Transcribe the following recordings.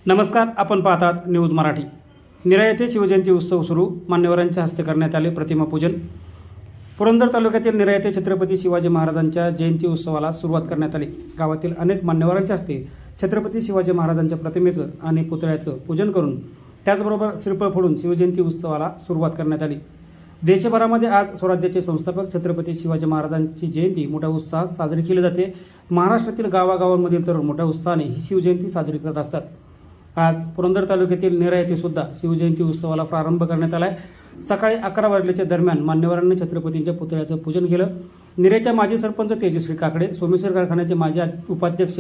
नमस्कार, आपण पाहतात न्यूज मराठी। निरा येथे शिवजयंती उत्सव सुरू, मान्यवरांच्या हस्ते करण्यात आले प्रतिमा पूजन। पुरंदर तालुक्यातील निरा येथे छत्रपती शिवाजी महाराजांच्या जयंती उत्सवाला सुरुवात करण्यात आली। गावातील अनेक मान्यवरांच्या हस्ते छत्रपती शिवाजी महाराजांच्या प्रतिमेचं आणि पुतळ्याचं पूजन करून त्याचबरोबर श्रीफळ फोडून शिवजयंती उत्सवाला सुरुवात करण्यात आली। देशभरामध्ये आज स्वराज्याचे संस्थापक छत्रपती शिवाजी महाराजांची जयंती मोठ्या उत्साहात साजरी केली जाते। महाराष्ट्रातील गावागावांमधील तरुण मोठ्या उत्साहाने ही शिवजयंती साजरी करत असतात। आज पुरंदर तालुक्यातील नेरा येथे सुद्धा शिवजयंती उत्सवाला प्रारंभ करण्यात आला आहे। सकाळी 11 वाजल्याच्या दरम्यान मान्यवरांनी छत्रपतींच्या पुतळ्याचं पूजन केलं। निरेच्या माजी सरपंच तेजश्री काकडे, सोमेश्वर कारखान्याचे माजी उपाध्यक्ष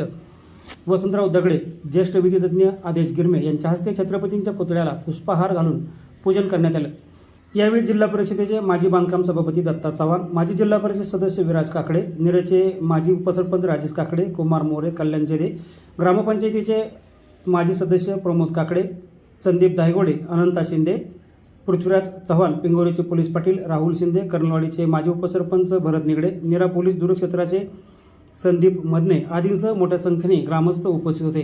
वसंतराव दगडे, ज्येष्ठ विधितज्ञ आदेश गिरमे यांच्या हस्ते छत्रपतींच्या पुतळ्याला पुष्पहार घालून पूजन करण्यात आलं। यावेळी जिल्हा परिषदेचे माजी बांधकाम सभापती दत्ता चव्हाण, माजी जिल्हा परिषद सदस्य विराज काकडे, निरेचे माजी उपसरपंच राजेश काकडे, कुमार मोरे, कल्याण जेदे, ग्रामपंचायतीचे माजी सदस्य प्रमोद काकडे, संदीप दायगोडे, अनंता शिंदे, पृथ्वीराज चव्हाण, पिंगोरीचे पोलीस पाटील राहुल शिंदे, कर्नलवाडीचे माजी उपसरपंच भरत निगडे, निरा पोलीस दूरक्षेत्राचे संदीप मदने आदींसह मोठ्या संख्येने ग्रामस्थ उपस्थित होते।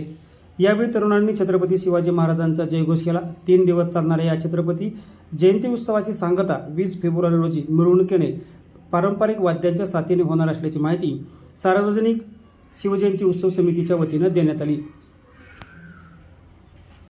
यावेळी तरुणांनी छत्रपती शिवाजी महाराजांचा जयघोष केला। 3 दिवस चालणाऱ्या या छत्रपती जयंती उत्सवाची सांगता 20 फेब्रुवारी रोजी मिरवणुकीने पारंपरिक वाद्यांच्या साथीने होणार असल्याची माहिती सार्वजनिक शिवजयंती उत्सव समितीच्या वतीनं देण्यात आली।